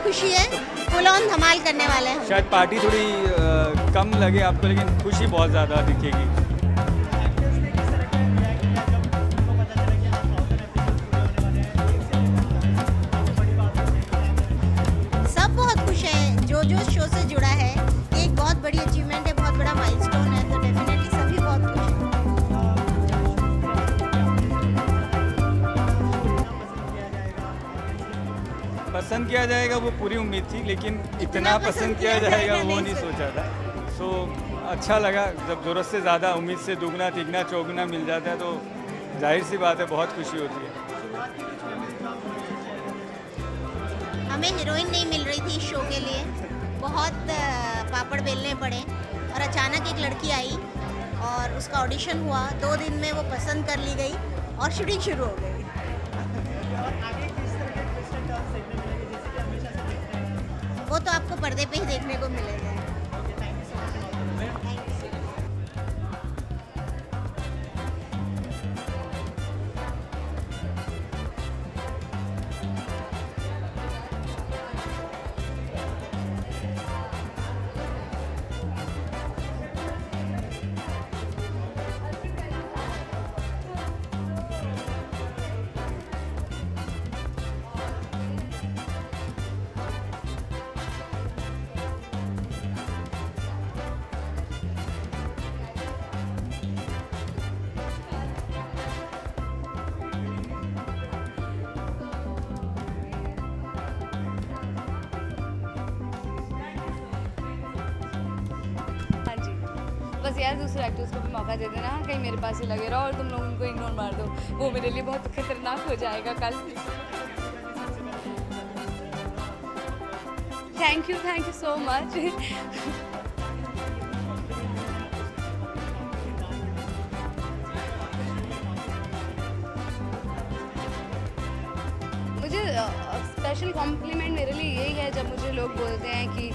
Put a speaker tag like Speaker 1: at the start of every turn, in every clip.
Speaker 1: खुशी है, full on धमाल करने वाले हैं हम।
Speaker 2: शायद पार्टी थोड़ी कम लगे आपको, लेकिन खुशी बहुत ज़्यादा दिखेगी।
Speaker 1: सब बहुत खुश है, जो शो से जुड़ा है, ये एक बहुत बड़ी अचीवमेंट है, बहुत बड़ा माइलस्टोन है, तो डेफिनेटली सभी बहुत खुश हैं।
Speaker 2: पसंद किया जाएगा वो पूरी उम्मीद थी, लेकिन इतना पसंद किया जाएगा वो नहीं सोचा था। सो अच्छा लगा, जब ज़रूरत से ज़्यादा, उम्मीद से दुगना तिगना चौगुना मिल जाता है तो जाहिर सी बात है बहुत खुशी होती है।
Speaker 1: हमें हीरोइन नहीं मिल रही थी इस शो के लिए, बहुत पापड़ बेलने पड़े और अचानक एक लड़की आई और उसका ऑडिशन हुआ, 2 दिन में वो पसंद कर ली गई और शूटिंग शुरू हो गई। वो तो आपको पर्दे पे ही देखने को मिलेगा।
Speaker 3: बस यार दूसरे एक्टर्स को भी मौका दे देना, कहीं मेरे पास ही लगे रहो और तुम लोग उनको इग्नोर मार दो, वो मेरे लिए बहुत खतरनाक हो जाएगा कल। Thank you so much. मुझे स्पेशल कॉम्प्लीमेंट मेरे लिए यही है जब मुझे लोग बोलते हैं कि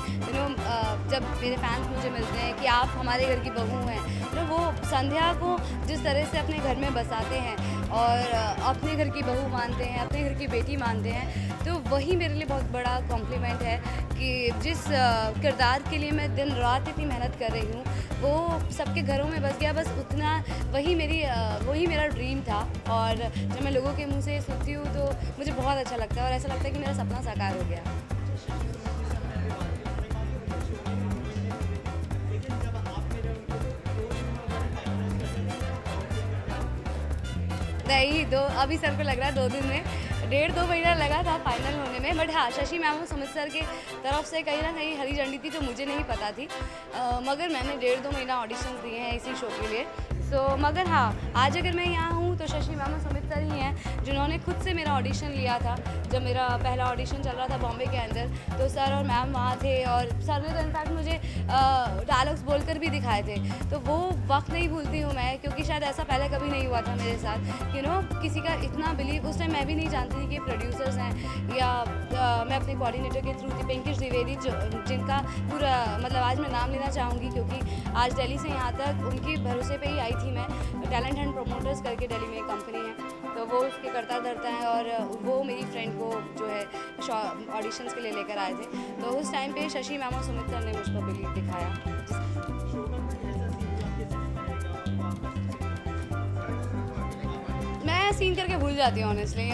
Speaker 3: जब मेरे फैंस मुझे मिलते हैं कि आप हमारे घर की बहू हैं, वो संध्या को जिस तरह से अपने घर में बसाते हैं और अपने घर की बहू मानते हैं, अपने घर की बेटी मानते हैं, तो वही मेरे लिए बहुत बड़ा कॉम्प्लीमेंट है कि जिस किरदार के लिए मैं दिन रात इतनी मेहनत कर रही हूँ वो सबके घरों में बस गया, बस उतना वही मेरा ड्रीम था। और जब मैं लोगों के मुंह से सुनती हूँ तो मुझे बहुत अच्छा लगता है और ऐसा लगता है कि मेरा सपना साकार हो गया। नहीं, अभी सर को लग रहा है 2 दिन में, 1.5-2 महीना लगा था फाइनल होने में। बट हाँ, शशि मैम और सुमित सर के तरफ से कहीं ना कहीं हरी झंडी थी जो मुझे नहीं पता थी, मगर मैंने 1.5-2 महीना ऑडिशंस दिए हैं इसी शो के लिए। मगर हाँ, आज अगर मैं यहाँ हूँ तो शशि मैम और सुमित सर ही हैं जिन्होंने खुद से मेरा ऑडिशन लिया था। जब मेरा पहला ऑडिशन चल रहा था बॉम्बे के अंदर, तो सर और मैम वहाँ थे और सर ने तो इनफैक्ट मुझे डायलॉग्स बोलकर भी दिखाए थे। तो वो वक्त नहीं भूलती हूँ मैं, क्योंकि शायद ऐसा पहले कभी नहीं हुआ था मेरे साथ। किसी का इतना बिलीव, उस टाइम मैं भी नहीं जानती थी कि प्रोड्यूसर्स हैं या मैं अपने कोऑर्डिनेटर के थ्रू थी, पिंकिश द्विवेदी, जिनका पूरा मतलब आज मैं नाम लेना चाहूँगी क्योंकि आज दिल्ली से यहाँ तक उनकी भरोसे पे ही आई थी मैं। टैलेंट हंट प्रोमोटर्स करके दिल्ली में एक कंपनी है, तो वो उसके करता धरता है और वो मेरी फ्रेंड को जो है ऑडिशंस के लिए लेकर आए थे। तो उस टाइम पे शशि मैम और सुमित सर ने मुझ पर बिलीव दिखाया। मैं सीन करके भूल जाती हूँ ऑनेस्टली,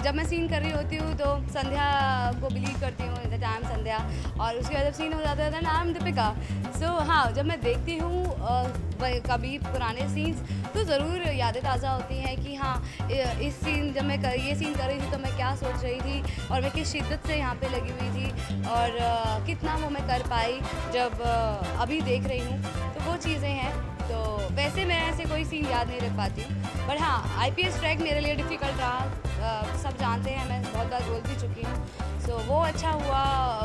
Speaker 3: जब मैं सीन कर रही होती हूँ तो संध्या को बिलीव करती हूँ, द टाइम संध्या, और उसके बाद जब सीन हो जाता है ना, आई एम दीपिका। हाँ, जब मैं देखती हूँ कभी पुराने सीन्स तो ज़रूर यादें ताज़ा होती हैं कि हाँ, इस सीन जब मैं ये सीन कर रही थी तो मैं क्या सोच रही थी और मैं किस शिद्दत से यहाँ पे लगी हुई थी और कितना वो मैं कर पाई जब अभी देख रही हूँ, तो वो चीज़ें हैं। तो वैसे मैं ऐसे कोई सीन याद नहीं रख पाती हूँ, बट हाँ, IPS ट्रैक मेरे लिए डिफ़िकल्ट रहा, सब जानते हैं, मैं बहुत बार बोल भी चुकी हूँ। वो अच्छा हुआ,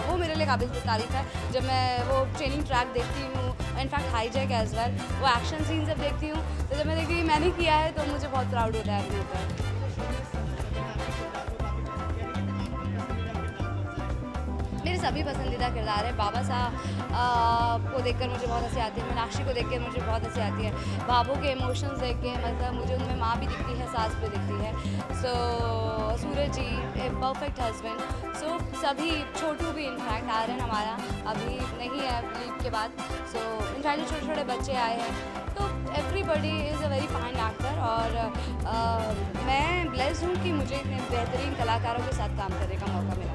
Speaker 3: वो मेरे लिए काबिल तारीफ़ है। जब मैं वो ट्रेनिंग ट्रैक देखती हूँ, इनफैक्ट हाईजैक एज वेल, वो एक्शन सीन जब देखती हूँ तो जब मैं देखती हूँ मैंने किया है तो मुझे बहुत प्राउड होता है अपने ऊपर। मेरे सभी पसंदीदा किरदार है। बाबा साहब को देखकर मुझे बहुत हंसी आती है, मीनाक्षी को देखकर मुझे बहुत हंसी आती है, बाबू के इमोशंस देख के मतलब मुझे उनमें माँ भी दिखती है, सास भी दिखती है। सो सूरज जी ए परफेक्ट हस्बैंड। सो सभी, छोटू भी इनफैक्ट आर्यन हमारा अभी नहीं है लीव के बाद। सो इनफैक्ट छोटे छोटे बच्चे आए हैं, तो everybody is a very fine actor. और मैं ब्लेस्ड हूँ कि मुझे इतने बेहतरीन कलाकारों के साथ काम करने का मौका मिला।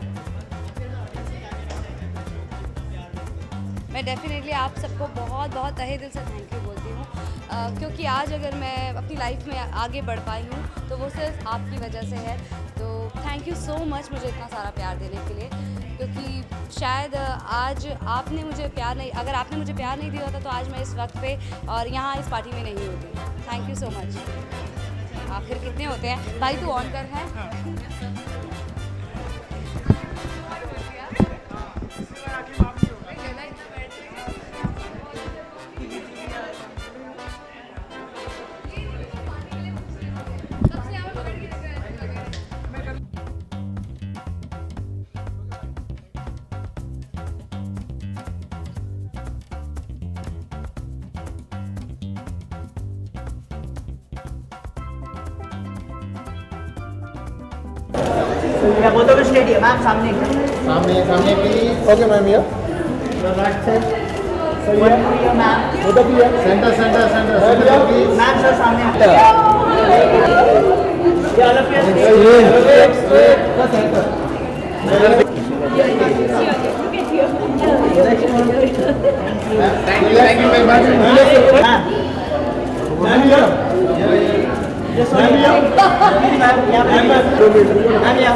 Speaker 3: मैं डेफिनेटली आप सबको बहुत बहुत तहे दिल से थैंक यू बोलती हूँ, क्योंकि आज अगर मैं अपनी लाइफ में आगे बढ़ पाई हूँ तो वो सिर्फ आपकी वजह से है। तो थैंक यू सो मच मुझे इतना सारा प्यार देने के लिए, क्योंकि शायद आज आपने मुझे प्यार नहीं, अगर आपने मुझे प्यार नहीं दिया होता तो आज मैं इस वक्त पे और यहाँ इस पार्टी में नहीं होती। Thank you so much. आखिर कितने होते हैं भाई, तू ऑन कर है।
Speaker 4: Yeah, both of you stadium. Ma'am, सामने please.
Speaker 5: Okay, ma'am, here.
Speaker 4: Your right side. One more here, ma'am.
Speaker 5: Both of you here. Center, please.
Speaker 4: Ma'am, sir, सामने. Yeah, all of you stay.
Speaker 5: Thank you very much.
Speaker 4: Ma'am.
Speaker 5: Ma'am, here.
Speaker 4: Yes, sir. Ma'am, yeah. Ma'am, yeah.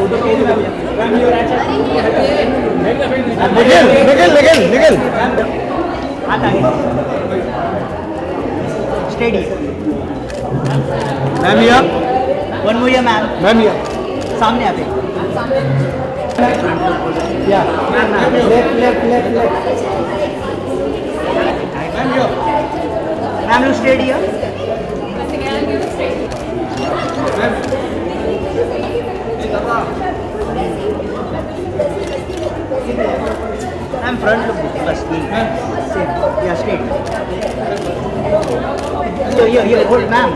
Speaker 4: Ma'am, your right side.
Speaker 5: निकल.
Speaker 4: हाथ आगे. Steady.
Speaker 5: Ma'am, here.
Speaker 4: One more here, ma'am.
Speaker 5: Ma'am, here.
Speaker 4: सामने आते.
Speaker 5: Yeah. Left. Ma'am, here.
Speaker 4: Ma'am, look straight here. Ma'am, front look bus please. Yeah, straight. Here, hold, ma'am.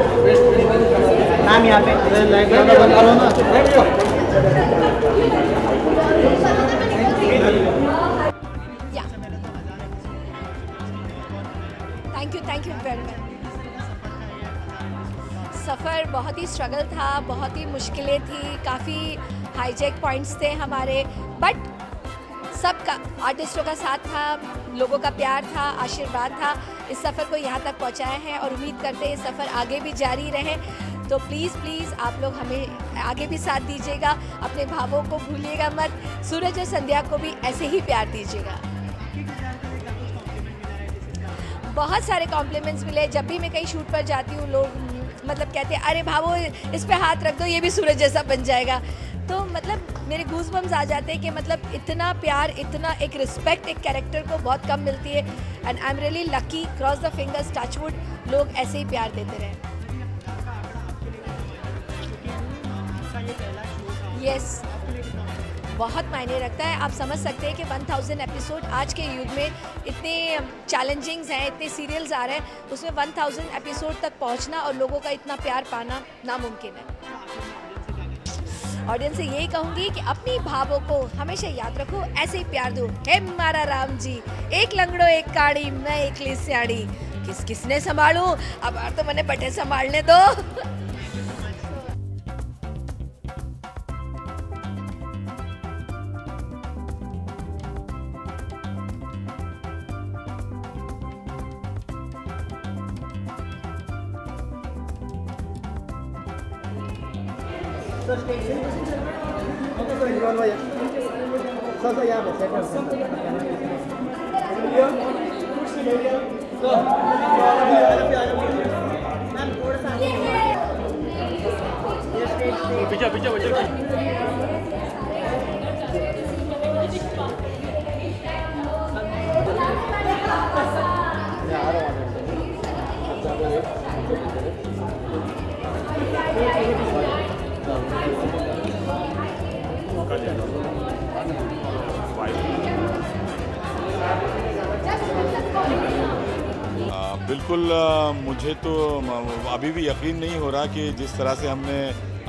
Speaker 4: Ma'am, यहाँ पे.
Speaker 5: Light वाला बंद करो ना. Ma'am, here.
Speaker 6: Thank you very much. सफ़र बहुत ही स्ट्रगल था, बहुत ही मुश्किलें थी, काफ़ी हाईजेक पॉइंट्स थे हमारे, बट सबका आर्टिस्टों का साथ था, लोगों का प्यार था, आशीर्वाद था, इस सफ़र को यहाँ तक पहुँचाया है और उम्मीद करते हैं ये सफ़र आगे भी जारी रहे। तो प्लीज़ आप लोग हमें आगे भी साथ दीजिएगा, अपने भावों को भूलिएगा मत, सूरज और संध्या को भी ऐसे ही प्यार दीजिएगा। बहुत सारे कॉम्प्लीमेंट्स मिले, जब भी मैं कहीं शूट पर जाती हूँ लोग मतलब कहते हैं अरे भावो इस पे हाथ रख दो, ये भी सूरज जैसा बन जाएगा। तो मतलब मेरे गूज़बम्स आ जाते हैं कि मतलब इतना प्यार, इतना एक रिस्पेक्ट एक कैरेक्टर को बहुत कम मिलती है। And I am really lucky, cross the fingers, touchwood, लोग ऐसे ही प्यार देते रहे। यस, बहुत मायने रखता है। आप समझ सकते हैं कि 1000 एपिसोड आज के युग में इतने चैलेंजिंग्स हैं, इतने सीरियल्स आ रहे हैं, उसमें 1000 एपिसोड तक पहुंचना और लोगों का इतना प्यार पाना नामुमकिन है। ऑडियंस से यही कहूँगी कि अपनी भावों को हमेशा याद रखो, ऐसे ही प्यार दो। हे मारा राम जी, एक लंगड़ो एक काड़ी, मैं एकली स्याड़ी, किसने संभालूं, अब तो मैंने बटे संभालने दो।
Speaker 7: बिल्कुल मुझे तो अभी भी यकीन नहीं हो रहा कि जिस तरह से हमने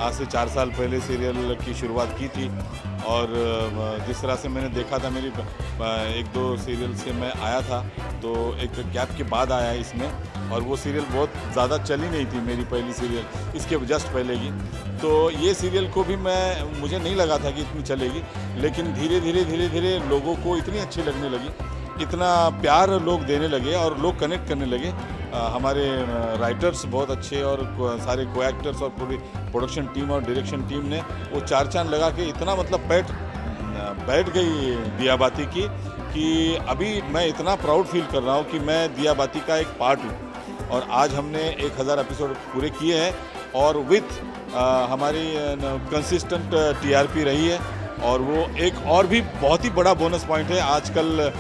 Speaker 7: आज से 4 साल पहले सीरियल की शुरुआत की थी और जिस तरह से मैंने देखा था, मेरी 1-2 सीरियल से मैं आया था, तो एक गैप के बाद आया इसमें, और वो सीरियल बहुत ज़्यादा चली नहीं थी मेरी पहली सीरियल इसके जस्ट पहले की। तो ये सीरियल को भी मुझे नहीं लगा था कि इतनी चलेगी, लेकिन धीरे धीरे लोगों को इतनी अच्छी लगने लगी, इतना प्यार लोग देने लगे और लोग कनेक्ट करने लगे। हमारे राइटर्स बहुत अच्छे और सारे को एक्टर्स और पूरी प्रोडक्शन टीम और डायरेक्शन टीम ने वो 4 चांद लगा के इतना मतलब बैठ गई दिया बाती की कि अभी मैं इतना प्राउड फील कर रहा हूँ कि मैं दिया बाती का एक पार्ट हूँ। और आज हमने 1000 एपिसोड पूरे किए हैं और विथ हमारी कंसिस्टेंट टीआरपी रही है, और वो एक और भी बहुत ही बड़ा बोनस पॉइंट है। आजकल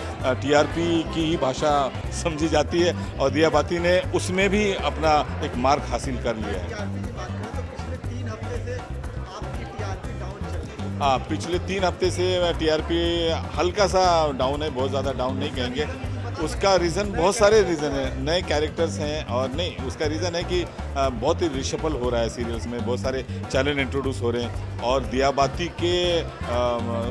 Speaker 7: टीआरपी की ही भाषा समझी जाती है और दिया बाती ने उसमें भी अपना एक मार्क हासिल कर लिया है। हाँ, पिछले 3 हफ्ते से टीआरपी हल्का सा डाउन है, बहुत ज़्यादा डाउन नहीं कहेंगे। उसका रीज़न, बहुत सारे रीज़न है, नए कैरेक्टर्स हैं, और नहीं, उसका रीज़न है कि बहुत ही रिशफल हो रहा है सीरियल्स में, बहुत सारे चैनल इंट्रोड्यूस हो रहे हैं, और दिया बाती के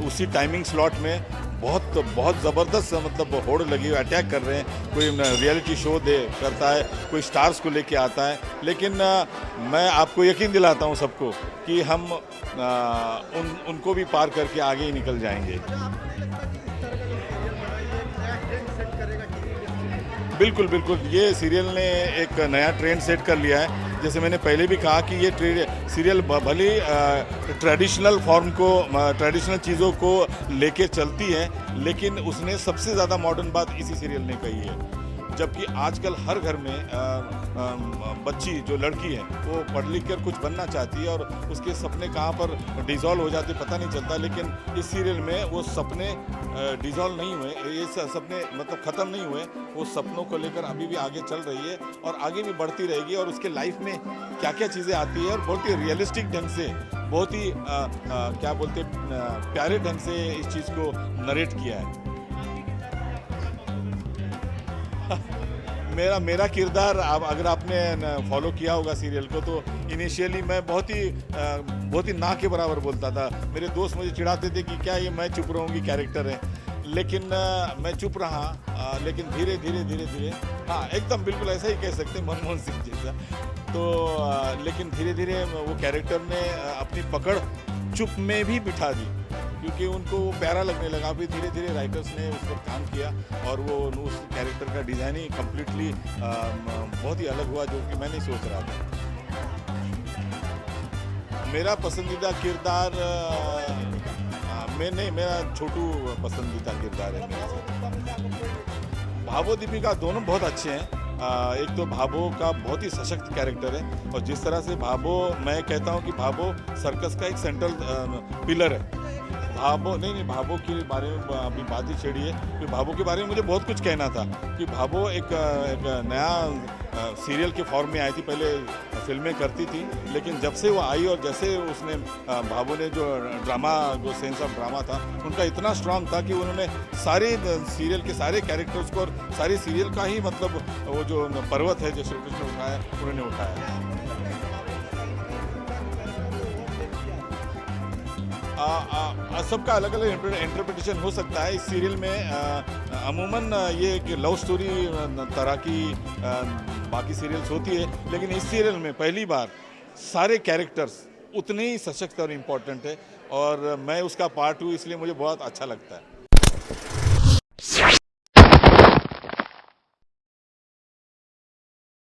Speaker 7: उसी टाइमिंग स्लॉट में बहुत ज़बरदस्त मतलब होड़ लगी हुई, अटैक कर रहे हैं। कोई रियलिटी शो करता है, कोई स्टार्स को लेके आता है, लेकिन मैं आपको यकीन दिलाता हूँ सबको कि हम उनको भी पार करके आगे ही निकल जाएंगे। बिल्कुल, ये सीरियल ने एक नया ट्रेंड सेट कर लिया है। जैसे मैंने पहले भी कहा कि ये सीरियल भले ट्रेडिशनल फॉर्म को, ट्रेडिशनल चीज़ों को लेके चलती है, लेकिन उसने सबसे ज़्यादा मॉडर्न बात इसी सीरियल ने कही है। जबकि आजकल हर घर में बच्ची जो लड़की है वो पढ़ लिख कर कुछ बनना चाहती है, और उसके सपने कहाँ पर डिज़ोल्व हो जाते पता नहीं चलता, लेकिन इस सीरियल में वो सपने डिज़ोल्व नहीं हुए, ये सपने मतलब ख़त्म नहीं हुए, वो सपनों को लेकर अभी भी आगे चल रही है और आगे भी बढ़ती रहेगी। और उसके लाइफ में क्या क्या चीज़ें आती है, और बहुत ही रियलिस्टिक ढंग से, बहुत ही क्या बोलते प्यारे ढंग से इस चीज़ को नरेट किया है। मेरा किरदार, अगर आपने फॉलो किया होगा सीरियल को, तो इनिशियली मैं बहुत ही ना के बराबर बोलता था। मेरे दोस्त मुझे चिढ़ाते थे कि क्या ये मैं चुप रहूँगी कैरेक्टर है, लेकिन मैं चुप रहा, लेकिन धीरे, हाँ एकदम बिल्कुल ऐसा ही कह सकते हैं, मनमोहन सिंह जैसा। तो लेकिन धीरे वो कैरेक्टर ने अपनी पकड़ चुप में भी बिठा दी, क्योंकि उनको वो प्यारा लगने लगा। फिर धीरे राइटर्स ने उस पर काम किया और वो उस कैरेक्टर का डिज़ाइन ही कम्प्लीटली बहुत ही अलग हुआ, जो कि मैं नहीं सोच रहा था। मेरा पसंदीदा किरदार मेरा छोटू पसंदीदा किरदार है मेरा। भाबो दीपिका दोनों बहुत अच्छे हैं। एक तो भाबो का बहुत ही सशक्त कैरेक्टर है, और जिस तरह से भाबो, मैं कहता हूँ कि भाबो सर्कस का एक सेंट्रल पिलर है। भाबो के बारे में अभी बात ही छेड़ी है, कि भाबो के बारे में मुझे बहुत कुछ कहना था, कि भाबो एक नया सीरियल के फॉर्म में आई थी, पहले फिल्में करती थी, लेकिन जब से वो आई और जैसे उसने भाबो ने जो ड्रामा, जो सेंस ऑफ ड्रामा था उनका इतना स्ट्रांग था कि उन्होंने सारे सीरियल के सारे कैरेक्टर्स को और सारी सीरियल का ही मतलब वो जो पर्वत है जो श्री कृष्ण उठाया, उन्होंने उठाया। सबका अलग अलग इंटरप्रिटेशन हो सकता है। इस सीरियल में अमूमन ये एक लव स्टोरी तरह की बाकी सीरियल्स होती है, लेकिन इस सीरियल में पहली बार सारे कैरेक्टर्स उतने ही सशक्त और इम्पोर्टेंट है, और मैं उसका पार्ट हूँ, इसलिए मुझे बहुत अच्छा लगता है।